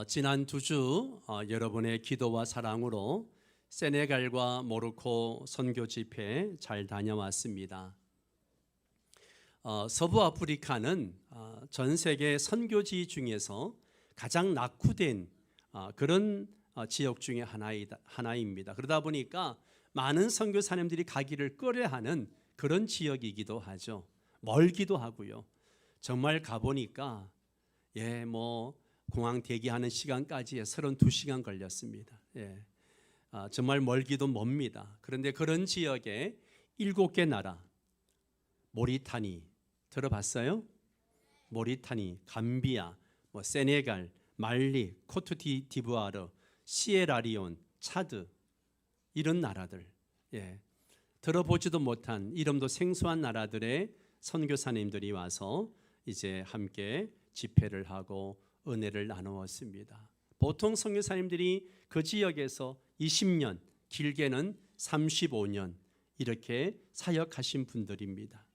지난 두 주 여러분의 기도와 사랑으로 세네갈과 모로코 선교 집회 잘 다녀왔습니다. 서부 아프리카는 전 세계 선교지 중에서 가장 낙후된 그런 지역 중에 하나입니다. 그러다 보니까 많은 선교사님들이 가기를 꺼려하는 그런 지역이기도 하죠. 멀기도 하고요. 정말 가보니까 공항 대기하는 시간까지 32시간 걸렸습니다. 정말 멀기도 멉니다. 그런데 그런 지역에 7개 나라, 모리타니 들어봤어요? 모리타니, 감비아, 세네갈, 말리, 코트디부아르, 시에라리온, 차드 이런 나라들, 들어보지도 못한 이름도 생소한 나라들의 선교사님들이 와서 이제 함께 집회를 하고 은혜를 나누었습니다. 보통 선교사님들이 그 지역에서 20년, 길게는 35년 이렇게 사역하신 분들입니다.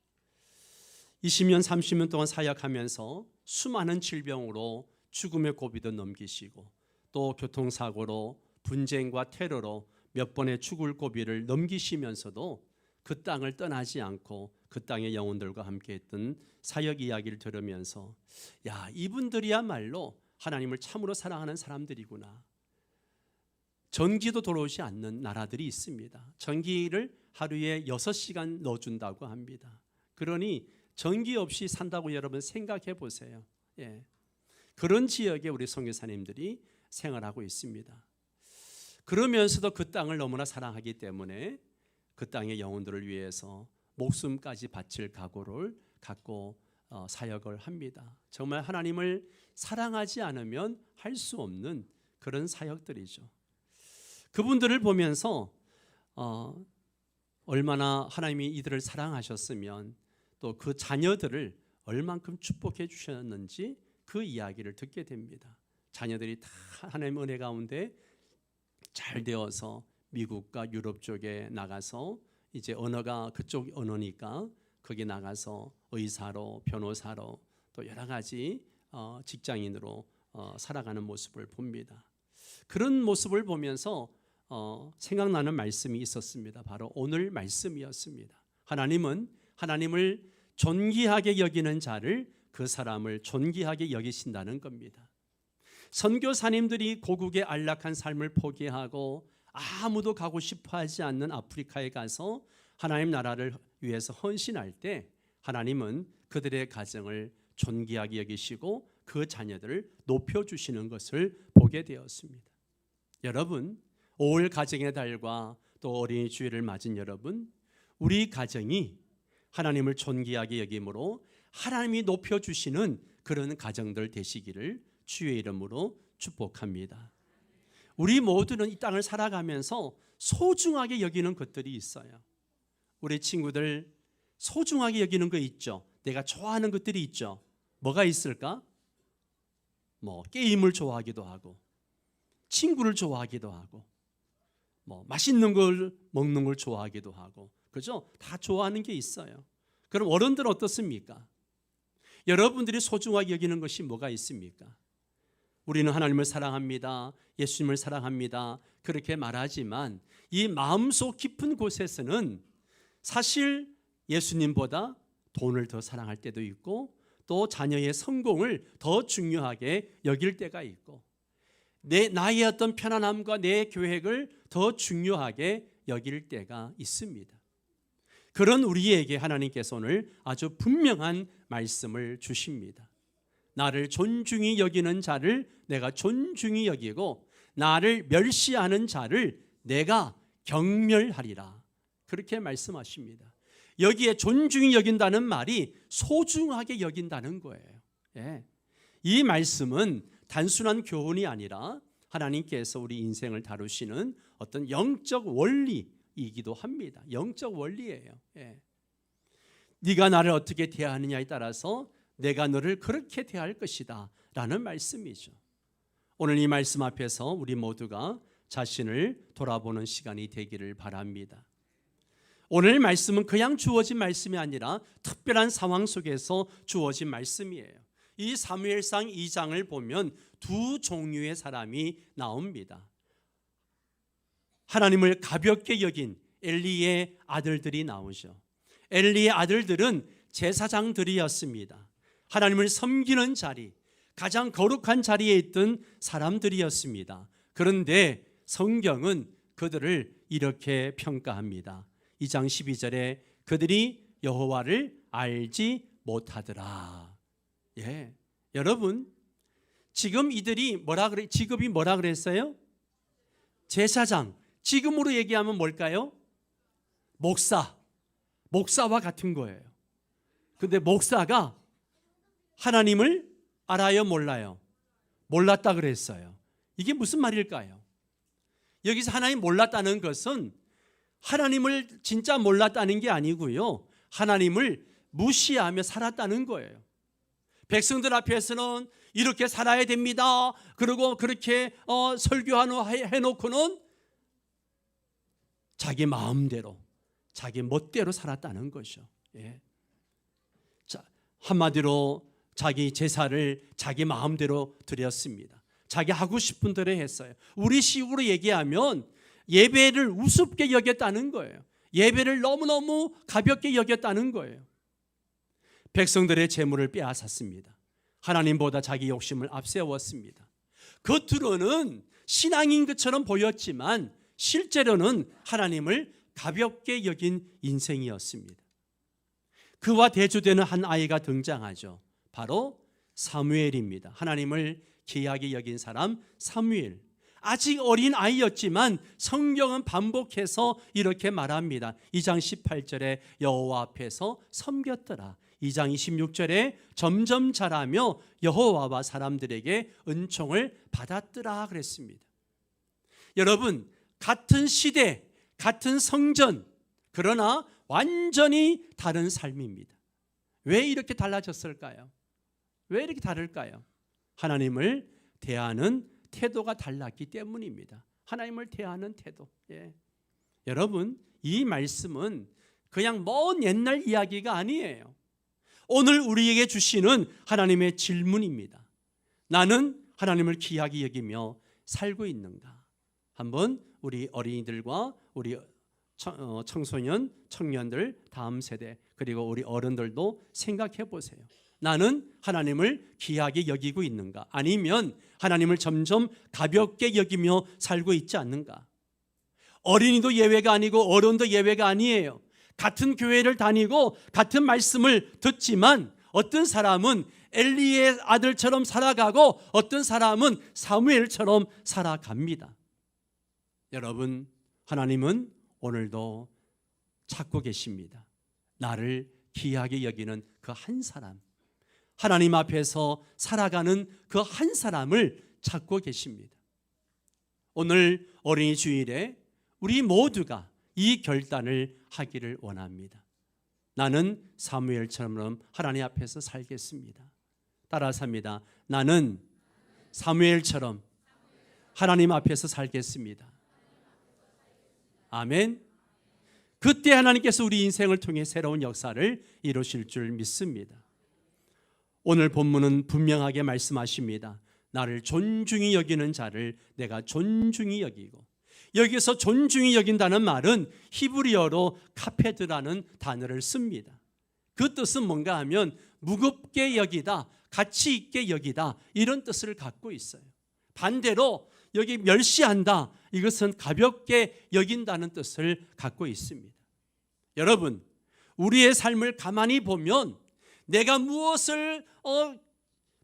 20년, 30년 동안 사역하면서 수많은 질병으로 죽음의 고비도 넘기시고 또 교통사고로 분쟁과 테러로 몇 번의 죽을 고비를 넘기시면서도 그 땅을 떠나지 않고 그 땅의 영혼들과 함께했던 사역 이야기를 들으면서 이분들이야말로 하나님을 참으로 사랑하는 사람들이구나. 전기도 들어오지 않는 나라들이 있습니다. 전기를 하루에 6시간 넣어준다고 합니다. 그러니 전기 없이 산다고 여러분 생각해 보세요. 그런 지역에 우리 선교사님들이 생활하고 있습니다. 그러면서도 그 땅을 너무나 사랑하기 때문에 그 땅의 영혼들을 위해서 목숨까지 바칠 각오를 갖고 사역을 합니다. 정말 하나님을 사랑하지 않으면 할 수 없는 그런 사역들이죠. 그분들을 보면서 얼마나 하나님이 이들을 사랑하셨으면 또 그 자녀들을 얼만큼 축복해 주셨는지 그 이야기를 듣게 됩니다. 자녀들이 다 하나님의 은혜 가운데 잘 되어서 미국과 유럽 쪽에 나가서 이제 언어가 그쪽 언어니까 거기 나가서 의사로, 변호사로 또 여러 가지 직장인으로 살아가는 모습을 봅니다. 그런 모습을 보면서 생각나는 말씀이 있었습니다. 바로 오늘 말씀이었습니다. 하나님은 하나님을 존귀하게 여기는 자를 그 사람을 존귀하게 여기신다는 겁니다. 선교사님들이 고국의 안락한 삶을 포기하고 아무도 가고 싶어하지 않는 아프리카에 가서 하나님 나라를 위해서 헌신할 때 하나님은 그들의 가정을 존귀하게 여기시고 그 자녀들을 높여주시는 것을 보게 되었습니다. 여러분, 5월 가정의 달과 또 어린이 주일을 맞은 여러분, 우리 가정이 하나님을 존귀하게 여김으로 하나님이 높여주시는 그런 가정들 되시기를 주의 이름으로 축복합니다. 우리 모두는 이 땅을 살아가면서 소중하게 여기는 것들이 있어요. 우리 친구들 소중하게 여기는 거 있죠. 내가 좋아하는 것들이 있죠. 뭐가 있을까? 게임을 좋아하기도 하고 친구를 좋아하기도 하고 맛있는 걸 먹는 걸 좋아하기도 하고 그죠? 다 좋아하는 게 있어요. 그럼 어른들은 어떻습니까? 여러분들이 소중하게 여기는 것이 뭐가 있습니까? 우리는 하나님을 사랑합니다. 예수님을 사랑합니다. 그렇게 말하지만 이 마음속 깊은 곳에서는 사실 예수님보다 돈을 더 사랑할 때도 있고 또 자녀의 성공을 더 중요하게 여길 때가 있고 나의 어떤 편안함과 내 계획을 더 중요하게 여길 때가 있습니다. 그런 우리에게 하나님께서 오늘 아주 분명한 말씀을 주십니다. 나를 존중히 여기는 자를 내가 존중히 여기고 나를 멸시하는 자를 내가 경멸하리라. 그렇게 말씀하십니다. 여기에 존중히 여긴다는 말이 소중하게 여긴다는 거예요. 이 말씀은 단순한 교훈이 아니라 하나님께서 우리 인생을 다루시는 어떤 영적 원리이기도 합니다. 영적 원리예요. 네가 나를 어떻게 대하느냐에 따라서 내가 너를 그렇게 대할 것이다 라는 말씀이죠. 오늘 이 말씀 앞에서 우리 모두가 자신을 돌아보는 시간이 되기를 바랍니다. 오늘 말씀은 그냥 주어진 말씀이 아니라 특별한 상황 속에서 주어진 말씀이에요. 이 사무엘상 2장을 보면 두 종류의 사람이 나옵니다. 하나님을 가볍게 여긴 엘리의 아들들이 나오죠. 엘리의 아들들은 제사장들이었습니다. 하나님을 섬기는 자리, 가장 거룩한 자리에 있던 사람들이었습니다. 그런데 성경은 그들을 이렇게 평가합니다. 2장 12절에 그들이 여호와를 알지 못하더라. 예, 여러분, 지금 이들이 직업이 뭐라 그랬어요? 제사장. 지금으로 얘기하면 뭘까요? 목사와 같은 거예요. 근데 목사가 하나님을 알아요, 몰라요? 몰랐다 그랬어요. 이게 무슨 말일까요? 여기서 하나님 몰랐다는 것은 하나님을 진짜 몰랐다는 게 아니고요, 하나님을 무시하며 살았다는 거예요. 백성들 앞에서는 이렇게 살아야 됩니다. 그리고 그렇게 설교해놓고는 자기 마음대로, 자기 멋대로 살았다는 것이죠. 예. 자, 한마디로 자기 제사를 자기 마음대로 드렸습니다. 자기 하고 싶은 대로 했어요. 우리 식으로 얘기하면 예배를 우습게 여겼다는 거예요. 예배를 너무너무 가볍게 여겼다는 거예요. 백성들의 재물을 빼앗았습니다. 하나님보다 자기 욕심을 앞세웠습니다. 겉으로는 신앙인 것처럼 보였지만 실제로는 하나님을 가볍게 여긴 인생이었습니다. 그와 대조되는 한 아이가 등장하죠. 바로 사무엘입니다. 하나님을 귀하게 여긴 사람 사무엘. 아직 어린 아이였지만 성경은 반복해서 이렇게 말합니다. 2장 18절에 여호와 앞에서 섬겼더라. 2장 26절에 점점 자라며 여호와와 사람들에게 은총을 받았더라 그랬습니다. 여러분, 같은 시대, 같은 성전, 그러나 완전히 다른 삶입니다. 왜 이렇게 달라졌을까요? 왜 이렇게 다를까요? 하나님을 대하는 태도가 달랐기 때문입니다. 하나님을 대하는 태도. 예. 여러분, 이 말씀은 그냥 먼 옛날 이야기가 아니에요. 오늘 우리에게 주시는 하나님의 질문입니다. 나는 하나님을 귀하게 여기며 살고 있는가? 한번 우리 어린이들과 우리 청소년, 청년들, 다음 세대, 그리고 우리 어른들도 생각해 보세요. 나는 하나님을 귀하게 여기고 있는가? 아니면 하나님을 점점 가볍게 여기며 살고 있지 않는가? 어린이도 예외가 아니고 어른도 예외가 아니에요. 같은 교회를 다니고 같은 말씀을 듣지만 어떤 사람은 엘리의 아들처럼 살아가고 어떤 사람은 사무엘처럼 살아갑니다. 여러분, 하나님은 오늘도 찾고 계십니다. 나를 귀하게 여기는 그 한 사람, 하나님 앞에서 살아가는 그 한 사람을 찾고 계십니다. 오늘 어린이 주일에 우리 모두가 이 결단을 하기를 원합니다. 나는 사무엘처럼 하나님 앞에서 살겠습니다. 따라서 합니다. 나는 사무엘처럼 하나님 앞에서 살겠습니다. 아멘. 그때 하나님께서 우리 인생을 통해 새로운 역사를 이루실 줄 믿습니다. 오늘 본문은 분명하게 말씀하십니다. 나를 존중히 여기는 자를 내가 존중히 여기고, 여기서 존중히 여긴다는 말은 히브리어로 카페드라는 단어를 씁니다. 그 뜻은 뭔가 하면 무겁게 여기다, 가치 있게 여기다, 이런 뜻을 갖고 있어요. 반대로 여기 멸시한다, 이것은 가볍게 여긴다는 뜻을 갖고 있습니다. 여러분, 우리의 삶을 가만히 보면 내가 무엇을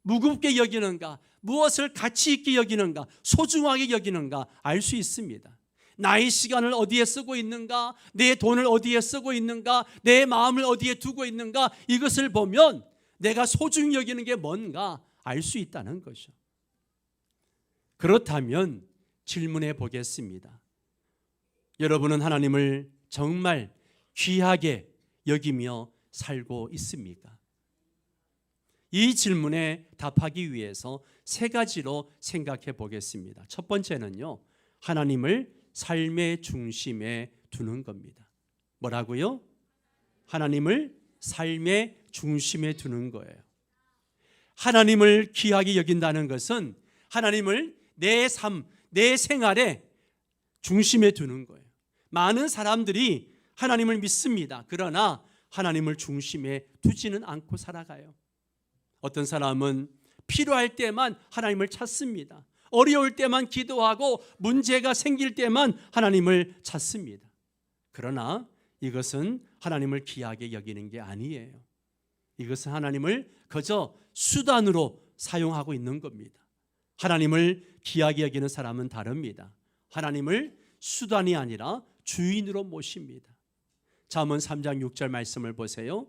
무겁게 여기는가, 무엇을 가치 있게 여기는가, 소중하게 여기는가 알 수 있습니다. 나의 시간을 어디에 쓰고 있는가, 내 돈을 어디에 쓰고 있는가, 내 마음을 어디에 두고 있는가, 이것을 보면 내가 소중히 여기는 게 뭔가 알 수 있다는 것이죠. 그렇다면 질문해 보겠습니다. 여러분은 하나님을 정말 귀하게 여기며 살고 있습니까? 이 질문에 답하기 위해서 세 가지로 생각해 보겠습니다. 첫 번째는요, 하나님을 삶의 중심에 두는 겁니다. 뭐라고요? 하나님을 삶의 중심에 두는 거예요. 하나님을 귀하게 여긴다는 것은 하나님을 내 삶, 내 생활의 중심에 두는 거예요. 많은 사람들이 하나님을 믿습니다. 그러나 하나님을 중심에 두지는 않고 살아가요. 어떤 사람은 필요할 때만 하나님을 찾습니다. 어려울 때만 기도하고 문제가 생길 때만 하나님을 찾습니다. 그러나 이것은 하나님을 귀하게 여기는 게 아니에요. 이것은 하나님을 그저 수단으로 사용하고 있는 겁니다. 하나님을 귀하게 여기는 사람은 다릅니다. 하나님을 수단이 아니라 주인으로 모십니다. 잠언 3장 6절 말씀을 보세요.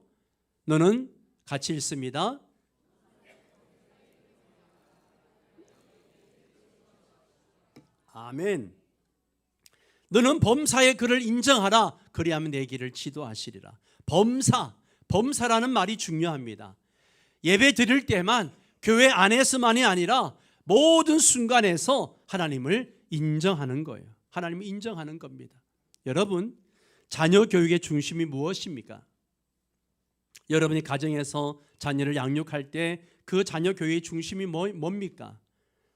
너는 같이 읽습니다. 아멘. 너는 범사의 그를 인정하라. 그리하면 내 길을 지도하시리라. 범사라는 말이 중요합니다. 예배 드릴 때만, 교회 안에서만이 아니라 모든 순간에서 하나님을 인정하는 거예요. 하나님을 인정하는 겁니다. 여러분, 자녀 교육의 중심이 무엇입니까? 여러분이 가정에서 자녀를 양육할 때 그 자녀 교육의 중심이 뭡니까?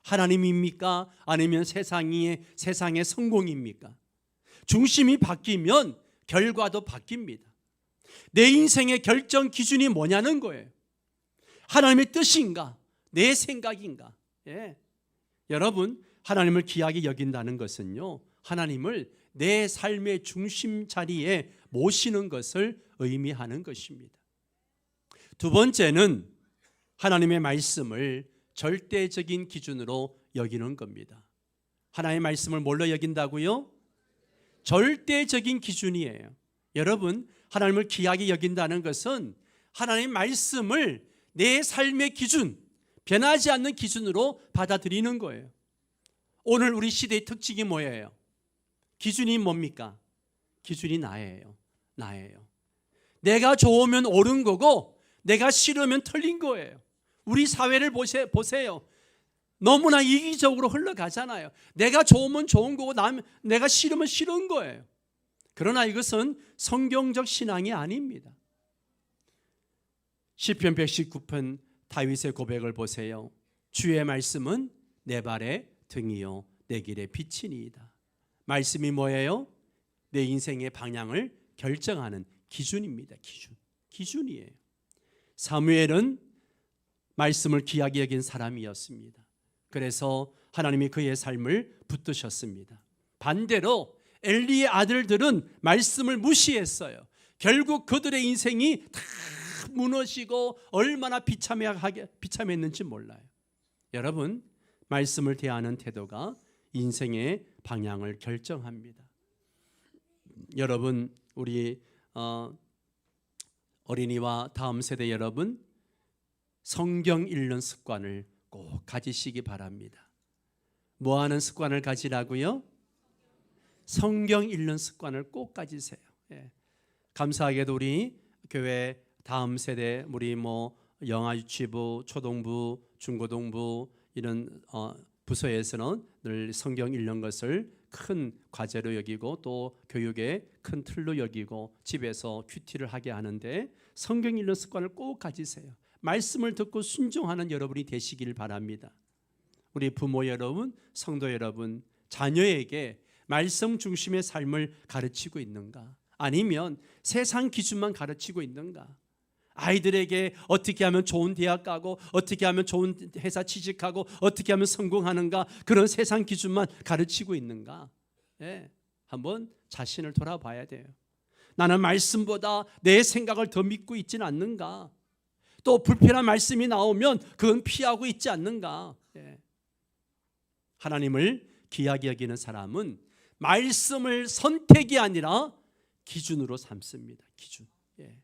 하나님입니까? 아니면 세상의 성공입니까? 중심이 바뀌면 결과도 바뀝니다. 내 인생의 결정 기준이 뭐냐는 거예요. 하나님의 뜻인가? 내 생각인가? 예. 여러분, 하나님을 귀하게 여긴다는 것은요, 하나님을 내 삶의 중심 자리에 모시는 것을 의미하는 것입니다. 두 번째는 하나님의 말씀을 절대적인 기준으로 여기는 겁니다. 하나님의 말씀을 뭘로 여긴다고요? 절대적인 기준이에요. 여러분, 하나님을 귀하게 여긴다는 것은 하나님의 말씀을 내 삶의 기준, 변하지 않는 기준으로 받아들이는 거예요. 오늘 우리 시대의 특징이 뭐예요? 기준이 뭡니까? 기준이 나예요. 내가 좋으면 옳은 거고 내가 싫으면 틀린 거예요. 우리 사회를 보세요. 너무나 이기적으로 흘러가잖아요. 내가 좋으면 좋은 거고 내가 싫으면 싫은 거예요. 그러나 이것은 성경적 신앙이 아닙니다. 시편 119편 다윗의 고백을 보세요. 주의 말씀은 내 발의 등이요 내 길의 빛이니이다. 말씀이 뭐예요? 내 인생의 방향을 결정하는 기준입니다. 기준이에요. 사무엘은 말씀을 귀하게 여긴 사람이었습니다. 그래서 하나님이 그의 삶을 붙드셨습니다. 반대로 엘리의 아들들은 말씀을 무시했어요. 결국 그들의 인생이 다 무너지고 얼마나 비참했는지 몰라요. 여러분, 말씀을 대하는 태도가 인생의 방향을 결정합니다. 여러분, 우리 어린이와 다음 세대 여러분, 성경 읽는 습관을 꼭 가지시기 바랍니다. 뭐 하는 습관을 가지라고요? 성경 읽는 습관을 꼭 가지세요. 예. 감사하게도 우리 교회 다음 세대, 우리 영아 유치부, 초동부, 중고등부 이런 부서에서는 늘 성경 읽는 것을 큰 과제로 여기고 또 교육의 큰 틀로 여기고 집에서 큐티를 하게 하는데 성경 읽는 습관을 꼭 가지세요. 말씀을 듣고 순종하는 여러분이 되시길 바랍니다. 우리 부모 여러분, 성도 여러분, 자녀에게 말씀 중심의 삶을 가르치고 있는가? 아니면 세상 기준만 가르치고 있는가? 아이들에게 어떻게 하면 좋은 대학 가고 어떻게 하면 좋은 회사 취직하고 어떻게 하면 성공하는가? 그런 세상 기준만 가르치고 있는가? 네, 한번 자신을 돌아봐야 돼요. 나는 말씀보다 내 생각을 더 믿고 있지는 않는가? 또 불편한 말씀이 나오면 그건 피하고 있지 않는가? 네. 하나님을 귀하게 여기는 사람은 말씀을 선택이 아니라 기준으로 삼습니다. 기준. 예.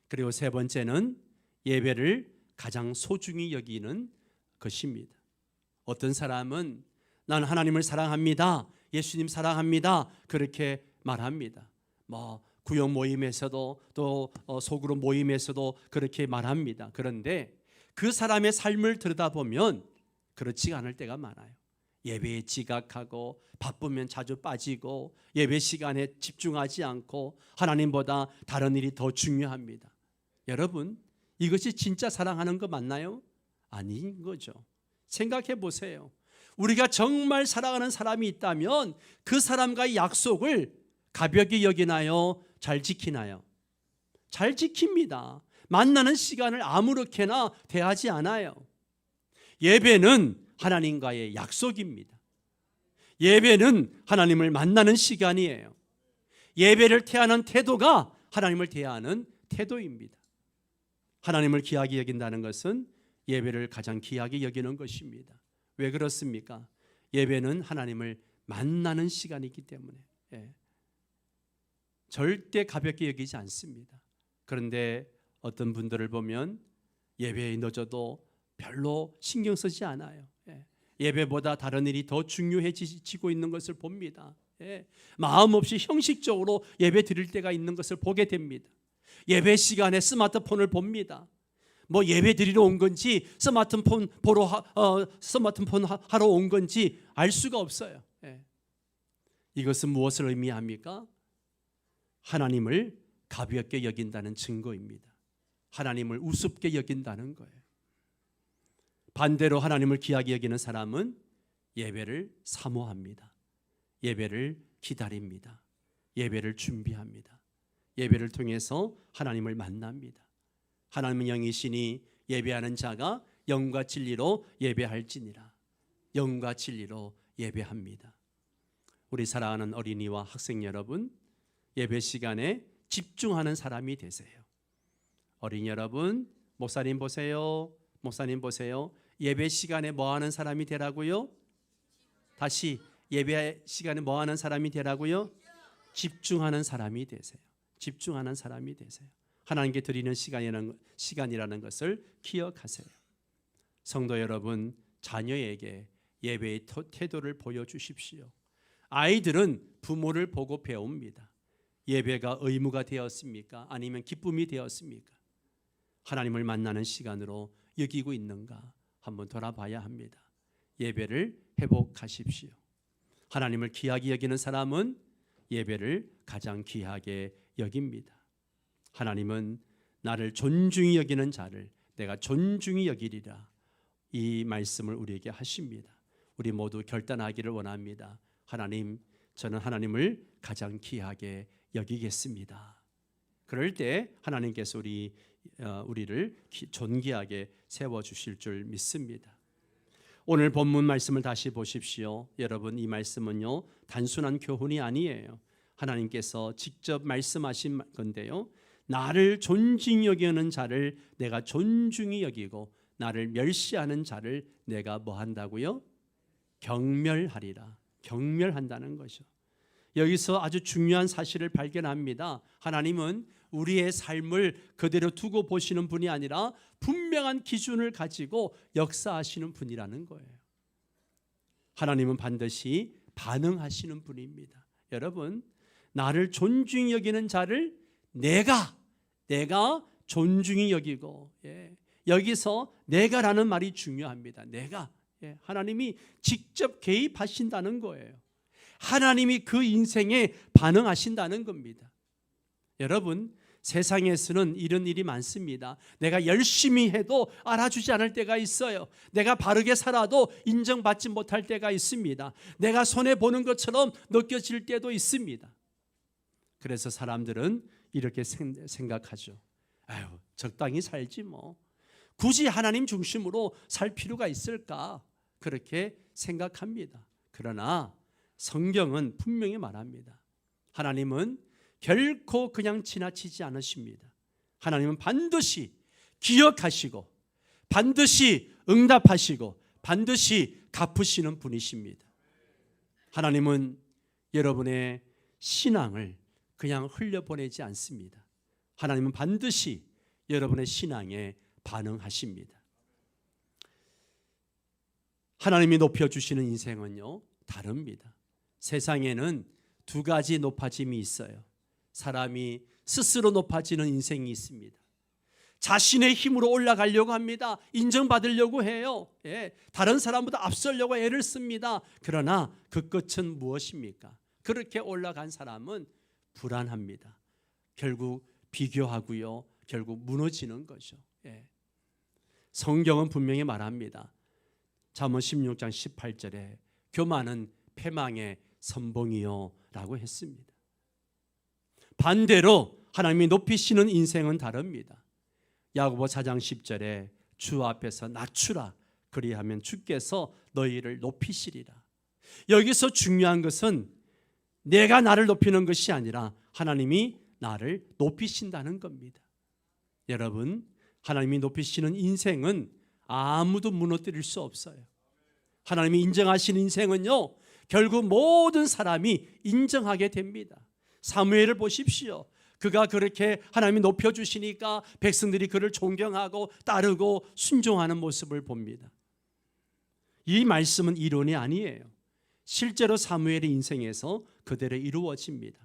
그리고 세 번째는 예배를 가장 소중히 여기는 것입니다. 어떤 사람은 나는 하나님을 사랑합니다. 예수님 사랑합니다. 그렇게 말합니다. 구역 모임에서도 또 소그룹 모임에서도 그렇게 말합니다. 그런데 그 사람의 삶을 들여다보면 그렇지가 않을 때가 많아요. 예배에 지각하고 바쁘면 자주 빠지고 예배 시간에 집중하지 않고 하나님보다 다른 일이 더 중요합니다. 여러분, 이것이 진짜 사랑하는 거 맞나요? 아닌 거죠. 생각해 보세요. 우리가 정말 사랑하는 사람이 있다면 그 사람과의 약속을 가볍게 여기나요? 잘 지키나요? 잘 지킵니다. 만나는 시간을 아무렇게나 대하지 않아요. 예배는 하나님과의 약속입니다. 예배는 하나님을 만나는 시간이에요. 예배를 대하는 태도가 하나님을 대하는 태도입니다. 하나님을 귀하게 여긴다는 것은 예배를 가장 귀하게 여기는 것입니다. 왜 그렇습니까? 예배는 하나님을 만나는 시간이기 때문에 절대 가볍게 여기지 않습니다. 그런데 어떤 분들을 보면 예배에 늦어도 별로 신경 쓰지 않아요. 예배보다 다른 일이 더 중요해지고 있는 것을 봅니다. 마음 없이 형식적으로 예배 드릴 때가 있는 것을 보게 됩니다. 예배 시간에 스마트폰을 봅니다. 뭐 예배 드리러 온 건지 스마트폰 하러 온 건지 알 수가 없어요. 이것은 무엇을 의미합니까? 하나님을 가볍게 여긴다는 증거입니다. 하나님을 우습게 여긴다는 거예요. 반대로 하나님을 귀하게 여기는 사람은 예배를 사모합니다. 예배를 기다립니다. 예배를 준비합니다. 예배를 통해서 하나님을 만납니다. 하나님은 영이시니 예배하는 자가 영과 진리로 예배할지니라. 영과 진리로 예배합니다. 우리 사랑하는 어린이와 학생 여러분, 예배 시간에 집중하는 사람이 되세요. 어린이 여러분, 목사님 보세요. 목사님 보세요. 예배 시간에 뭐 하는 사람이 되라고요? 다시 예배 시간에 뭐 하는 사람이 되라고요? 집중하는 사람이 되세요. 집중하는 사람이 되세요. 하나님께 드리는 시간이라는 것을 기억하세요. 성도 여러분, 자녀에게 예배의 태도를 보여주십시오. 아이들은 부모를 보고 배웁니다. 예배가 의무가 되었습니까? 아니면 기쁨이 되었습니까? 하나님을 만나는 시간으로 여기고 있는가 한번 돌아봐야 합니다. 예배를 회복하십시오. 하나님을 귀하게 여기는 사람은 예배를 가장 귀하게 여깁니다. 하나님은 나를 존중히 여기는 자를 내가 존중히 여기리라, 이 말씀을 우리에게 하십니다. 우리 모두 결단하기를 원합니다. 하나님, 저는 하나님을 가장 귀하게 여기겠습니다. 그럴 때 하나님께서 우리를 존귀하게 세워주실 줄 믿습니다. 오늘 본문 말씀을 다시 보십시오. 여러분, 이 말씀은요 단순한 교훈이 아니에요. 하나님께서 직접 말씀하신 건데요, 나를 존중히 여기는 자를 내가 존중히 여기고 나를 멸시하는 자를 내가 뭐 한다고요? 경멸하리라. 경멸한다는 것이죠. 여기서 아주 중요한 사실을 발견합니다. 하나님은 우리의 삶을 그대로 두고 보시는 분이 아니라 분명한 기준을 가지고 역사하시는 분이라는 거예요. 하나님은 반드시 반응하시는 분입니다. 여러분, 나를 존중히 여기는 자를 내가 존중히 여기고, 여기서 내가라는 말이 중요합니다. 내가, 하나님이 직접 개입하신다는 거예요. 하나님이 그 인생에 반응하신다는 겁니다. 여러분, 세상에서는 이런 일이 많습니다. 내가 열심히 해도 알아주지 않을 때가 있어요. 내가 바르게 살아도 인정받지 못할 때가 있습니다. 내가 손해보는 것처럼 느껴질 때도 있습니다. 그래서 사람들은 이렇게 생각하죠. 아유, 적당히 살지 뭐. 굳이 하나님 중심으로 살 필요가 있을까? 그렇게 생각합니다. 그러나 성경은 분명히 말합니다. 하나님은 결코 그냥 지나치지 않으십니다. 하나님은 반드시 기억하시고 반드시 응답하시고 반드시 갚으시는 분이십니다. 하나님은 여러분의 신앙을 그냥 흘려보내지 않습니다. 하나님은 반드시 여러분의 신앙에 반응하십니다. 하나님이 높여주시는 인생은요 다릅니다. 세상에는 두 가지 높아짐이 있어요. 사람이 스스로 높아지는 인생이 있습니다. 자신의 힘으로 올라가려고 합니다. 인정받으려고 해요. 다른 사람보다 앞서려고 애를 씁니다. 그러나 그 끝은 무엇입니까? 그렇게 올라간 사람은 불안합니다. 결국 비교하고요, 결국 무너지는 거죠. 성경은 분명히 말합니다. 잠언 16장 18절에 교만은 패망의 선봉이요 라고 했습니다. 반대로 하나님이 높이시는 인생은 다릅니다. 야고보 4장 10절에 주 앞에서 낮추라 그리하면 주께서 너희를 높이시리라. 여기서 중요한 것은 내가 나를 높이는 것이 아니라 하나님이 나를 높이신다는 겁니다. 여러분, 하나님이 높이시는 인생은 아무도 무너뜨릴 수 없어요. 하나님이 인정하신 인생은요, 결국 모든 사람이 인정하게 됩니다. 사무엘을 보십시오. 그가 그렇게 하나님이 높여주시니까 백성들이 그를 존경하고 따르고 순종하는 모습을 봅니다. 이 말씀은 이론이 아니에요. 실제로 사무엘의 인생에서 그대로 이루어집니다.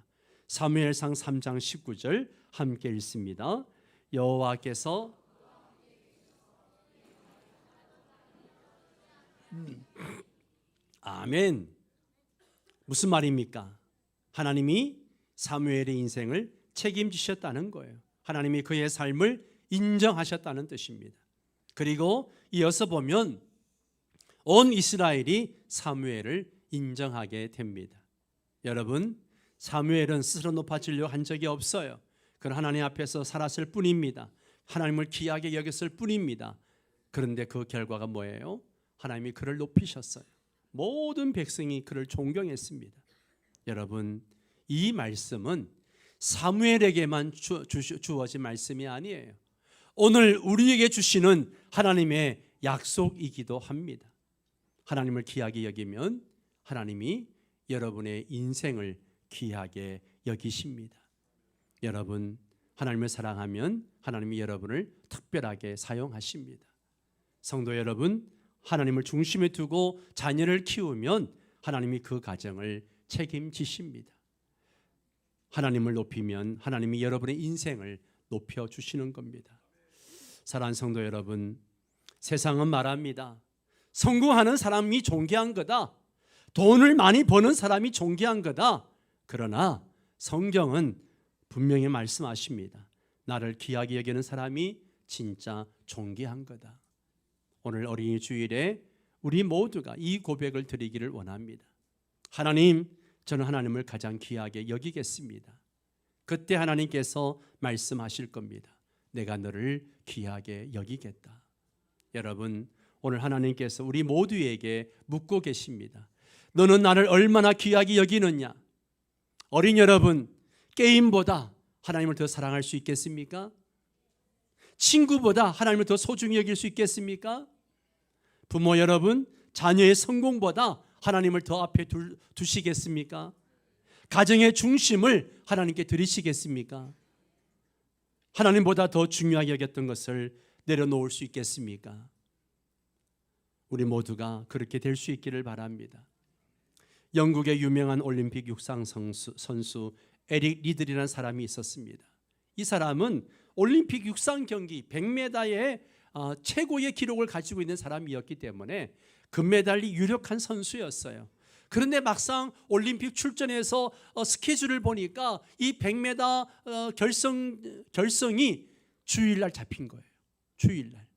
사무엘상 3장 19절 함께 읽습니다. 여호와께서 아멘. 무슨 말입니까? 하나님이 사무엘의 인생을 책임지셨다는 거예요. 하나님이 그의 삶을 인정하셨다는 뜻입니다. 그리고 이어서 보면 온 이스라엘이 사무엘을 인정하게 됩니다. 여러분, 사무엘은 스스로 높아지려고 한 적이 없어요. 그는 하나님 앞에서 살았을 뿐입니다. 하나님을 귀하게 여겼을 뿐입니다. 그런데 그 결과가 뭐예요? 하나님이 그를 높이셨어요. 모든 백성이 그를 존경했습니다. 여러분, 이 말씀은 사무엘에게만 주어진 말씀이 아니에요. 오늘 우리에게 주시는 하나님의 약속이기도 합니다. 하나님을 귀하게 여기면 하나님이 여러분의 인생을 귀하게 여기십니다. 여러분, 하나님을 사랑하면 하나님이 여러분을 특별하게 사용하십니다. 성도 여러분, 하나님을 중심에 두고 자녀를 키우면 하나님이 그 가정을 책임지십니다. 하나님을 높이면 하나님이 여러분의 인생을 높여주시는 겁니다. 사랑하는 성도 여러분, 세상은 말합니다. 성공하는 사람이 존귀한 거다. 돈을 많이 버는 사람이 존귀한 거다. 그러나 성경은 분명히 말씀하십니다. 나를 귀하게 여기는 사람이 진짜 존귀한 거다. 오늘 어린이 주일에 우리 모두가 이 고백을 드리기를 원합니다. 하나님, 저는 하나님을 가장 귀하게 여기겠습니다. 그때 하나님께서 말씀하실 겁니다. 내가 너를 귀하게 여기겠다. 여러분, 오늘 하나님께서 우리 모두에게 묻고 계십니다. 너는 나를 얼마나 귀하게 여기느냐? 어린 여러분, 게임보다 하나님을 더 사랑할 수 있겠습니까? 친구보다 하나님을 더 소중히 여길 수 있겠습니까? 부모 여러분, 자녀의 성공보다 하나님을 더 앞에 두시겠습니까? 가정의 중심을 하나님께 드리시겠습니까? 하나님보다 더 중요하게 여겼던 것을 내려놓을 수 있겠습니까? 우리 모두가 그렇게 될 수 있기를 바랍니다. 영국의 유명한 올림픽 육상 선수 에릭 리들이라는 사람이 있었습니다. 이 사람은 올림픽 육상 경기 100m의 최고의 기록을 가지고 있는 사람이었기 때문에 금메달이 유력한 선수였어요. 그런데 막상 올림픽 출전해서 스케줄을 보니까 이 100m 결성이 주일날 잡힌 거예요. 주일날.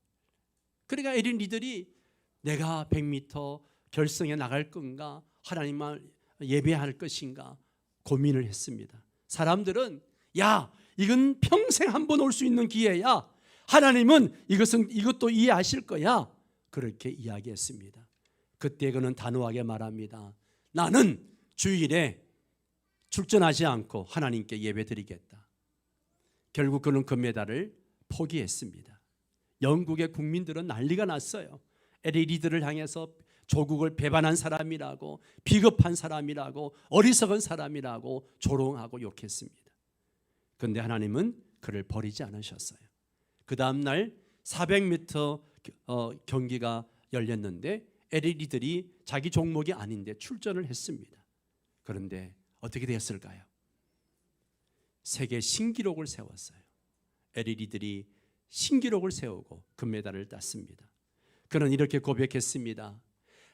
그러니까 에릭 리들이 내가 100m 결성에 나갈 건가, 하나님만 예배할 것인가 고민을 했습니다. 사람들은 야, 이건 평생 한 번 올 수 있는 기회야. 하나님은 이것도 이해하실 거야. 그렇게 이야기했습니다. 그때 그는 단호하게 말합니다. 나는 주일에 출전하지 않고 하나님께 예배드리겠다. 결국 그는 금메달을 포기했습니다. 영국의 국민들은 난리가 났어요. 에릭 리들을 향해서 조국을 배반한 사람이라고, 비겁한 사람이라고, 어리석은 사람이라고 조롱하고 욕했습니다. 그런데 하나님은 그를 버리지 않으셨어요. 그 다음 날 400m 경기가 열렸는데 에릭 리들이 자기 종목이 아닌데 출전을 했습니다. 그런데 어떻게 되었을까요? 세계 신기록을 세웠어요. 에릭 리들이 신기록을 세우고 금메달을 땄습니다. 그는 이렇게 고백했습니다.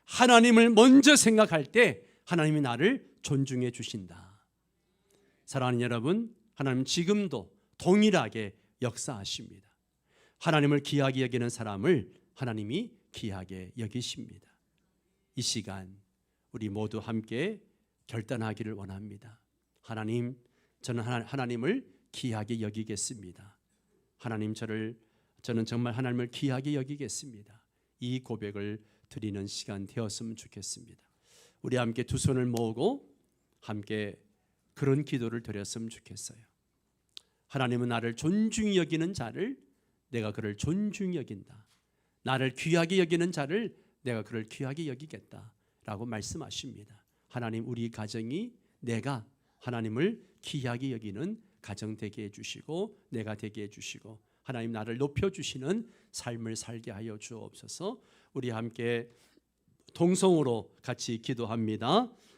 하나님을 먼저 생각할 때 하나님이 나를 존중해 주신다. 사랑하는 여러분, 하나님 지금도 동일하게 역사하십니다. 하나님을 귀하게 여기는 사람을 하나님이 귀하게 여기십니다. 이 시간 우리 모두 함께 결단하기를 원합니다. 하나님, 저는 하나님을 귀하게 여기겠습니다. 하나님, 저는 정말 하나님을 귀하게 여기겠습니다. 이 고백을 드리는 시간 되었으면 좋겠습니다. 우리 함께 두 손을 모으고 함께 그런 기도를 드렸으면 좋겠어요. 하나님은 나를 존중히 여기는 자를 내가 그를 존중히 여긴다. 나를 귀하게 여기는 자를 내가 그를 귀하게 여기겠다라고 말씀하십니다. 하나님, 우리 가정이 내가 하나님을 귀하게 여기는 가정 되게 해주시고 내가 되게 해주시고 하나님 나를 높여주시는 삶을 살게 하여 주옵소서. 우리 함께 동성으로 같이 기도합니다.